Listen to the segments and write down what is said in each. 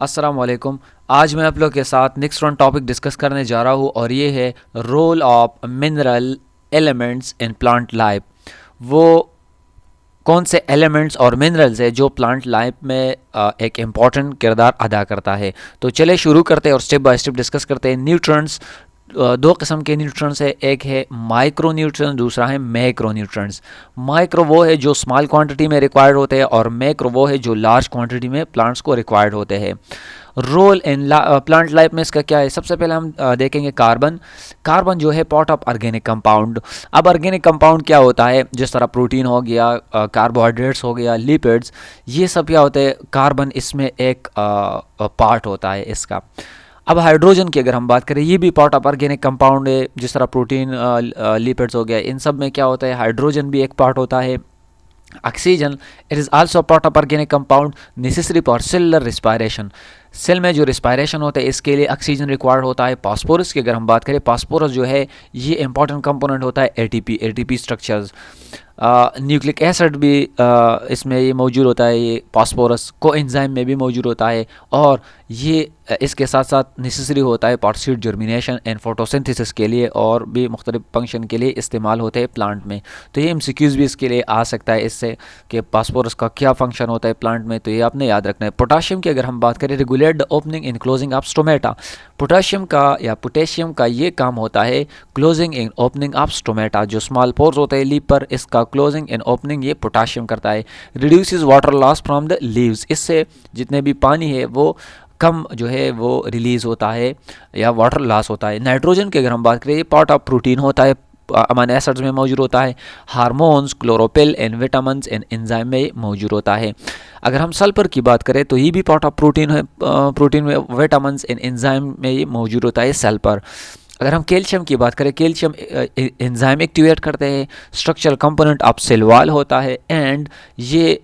अस्सलाम वालेकुम। आज मैं आप लोग के साथ नेक्स्ट वन टॉपिक डिस्कस करने जा रहा हूँ और ये है role of mineral elements in plant life. वो कौन से एलिमेंट्स और मिनरल्स है जो प्लांट लाइफ में एक इम्पॉर्टेंट किरदार अदा करता है। तो चले शुरू करते हैं और स्टेप बाय स्टेप डिस्कस करते हैं। न्यूट्रंट्स, दो किस्म के न्यूट्रंट्स है, एक है माइक्रो न्यूट्रंट्स, दूसरा है मैक्रो न्यूट्रंट्स। माइक्रो वो है जो स्मॉल क्वांटिटी में रिक्वायर्ड होते हैं और मैक्रो वो है जो लार्ज क्वांटिटी में प्लांट्स को रिक्वायर्ड होते हैं। रोल इन प्लांट लाइफ में इसका क्या है? सबसे पहले हम देखेंगे कार्बन। कार्बन जो है पार्ट ऑफ ऑर्गेनिक कंपाउंड। अब ऑर्गेनिक कंपाउंड क्या होता है? जिस तरह प्रोटीन हो गया, कार्बोहाइड्रेट्स हो गया, लिपिड्स, ये सब क्या होते हैं? कार्बन इसमें एक पार्ट होता है इसका। अब हाइड्रोजन की अगर हम बात करें, ये भी पार्ट ऑफ ऑर्गेनिक कंपाउंड है। जिस तरह प्रोटीन, लिपिड्स हो गया, इन सब में क्या होता है? हाइड्रोजन भी एक पार्ट होता है। Oxygen, it is also part of organic compound, necessary for cellular respiration. Cell में जो रिस्पायरेशन होता है इसके लिए ऑक्सीजन रिक्वायर्ड होता है। फास्फोरस की अगर हम बात करें, फास्फोरस जो है ये इंपॉर्टेंट कंपोनेंट होता है एटीपी स्ट्रक्चर्स। न्यूक्लिक एसिड भी इसमें ये मौजूद होता है। ये फास्फोरस कोएंजाइम में भी मौजूद होता है और ये इसके साथ साथ नेसेसरी होता है for seed germination and photosynthesis के लिए, और भी मुख्तलिफ फंक्शन के लिए इस्तेमाल होते हैं प्लांट में। तो ये एमसीक्यूज़ भी इसके लिए आ सकता है इससे कि फास्फोरस का क्या फंक्शन होता है प्लांट में, तो ये आपने याद रखना है। पोटाशियम की अगर हम बात करें, regulate the opening in closing of stomata. Potassium का या पोटेशियम का ये काम होता है closing in opening of stomata. जो स्मॉल पोर्स होते हैं लीफ पर, इसका क्लोजिंग एंड ओपनिंग ये पोटाशियम करता है। Reduces water loss from the leaves, इससे जितने भी पानी है वो कम जो है वो रिलीज़ होता है या वाटर लॉस होता है। नाइट्रोजन की अगर हम बात करें, ये पार्ट ऑफ प्रोटीन होता है, अमीनो एसिड्स में मौजूद होता है। Hormones, chlorophyll and vitamins and enzyme में मौजूद होता है। अगर हम सल्फर की बात करें तो ये भी पार्ट ऑफ प्रोटीन है, प्रोटीन में विटामिन्स एंड एंजाइम में ये मौजूद होता है सल्फर। अगर हम कैल्शियम की बात करें, कैल्शियम एंजाइम एक्टिवेट करते हैं, structural component of cell wall होता है एंड ये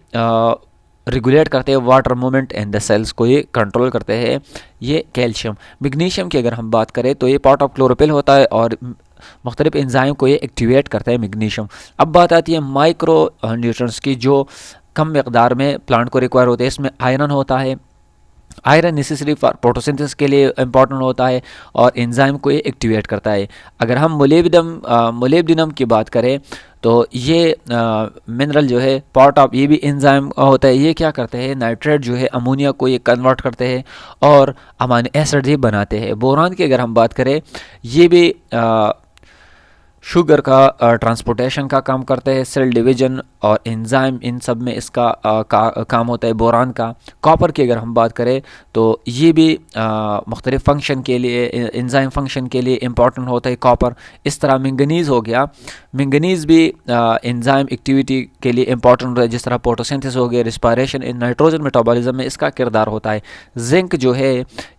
रेगुलेट करते हैं water movement in the cells को, ये कंट्रोल करते हैं ये कैल्शियम। मैग्नीशियम की अगर हम बात करें तो ये पार्ट ऑफ क्लोरोफिल होता है और मुख्तलिफ एंजाइम को ये एक्टिवेट करता है मैग्नीशियम। अब बात आती है माइक्रो न्यूट्रिएंट्स की जो कम मकदार में प्लांट को रिक्वायर होते हैं। इसमें आयरन होता है। आयरन नेसेसरी फॉर फोटोसिंथेसिस के लिए इंपॉर्टेंट होता है और एंजाइम को ये एक्टिवेट करता है। अगर हम मोलिब्डेनम की बात करें तो ये मिनरल जो है पार्ट ऑफ, ये भी एंजाइम होता है। ये क्या करते हैं? नाइट्रेट जो है अमोनिया को ये कन्वर्ट करते हैं और अमीनो एसिड ये बनाते हैं। बोरान की अगर हम बात करें, ये भी शुगर का ट्रांसपोर्टेशन का काम करते हैं। सेल डिवीजन और एंजाइम, इन सब में इसका काम होता है बोरान का। कॉपर की अगर हम बात करें तो ये भी मुख्तलिफ फंक्शन के लिए, एंजाइम फंक्शन के लिए इम्पॉर्टेंट होता है कॉपर। इस तरह मैंगनीज़ हो गया, मैंगनीज़ भी एंजाइम एक्टिविटी के लिए इम्पॉर्टेंट होता है। जिस तरह फोटोसिंथेसिस हो गया, रिस्पायरेशन इन नाइट्रोजन मेटाबॉलिज्म में इसका किरदार होता है। जिंक जो है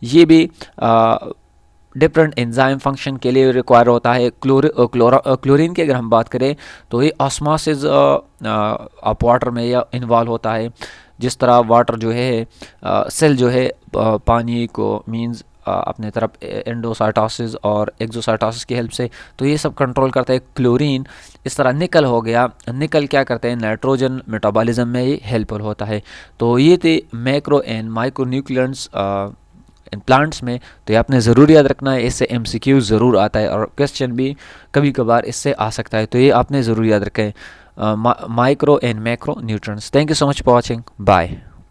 ये भी डिफरेंट एंजाइम फंक्शन के लिए रिक्वायर होता है। क्लोरीन की अगर हम बात करें तो ये ऑस्मोसिस ऑफ वाटर में या इन्वॉल्व होता है। जिस तरह वाटर जो है सेल जो है पानी को मींस अपने तरफ एंडोसाइटोसिस और एक्सोसाइटोसिस की हेल्प से, तो ये सब कंट्रोल करता है क्लोरीन। इस तरह निकल हो गया, निकल क्या करते हैं? नाइट्रोजन मेटाबॉलिज्म में ये हेल्पफुल होता है। तो ये थे macro and micro nutrients in plants में। तो ये आपने ज़रूर याद रखना है, इससे एमसीक्यू ज़रूर आता है और क्वेश्चन भी कभी कभार इससे आ सकता है। तो ये आपने ज़रूर याद रखें, micro and macro nutrients. Thank you so much for watching, bye.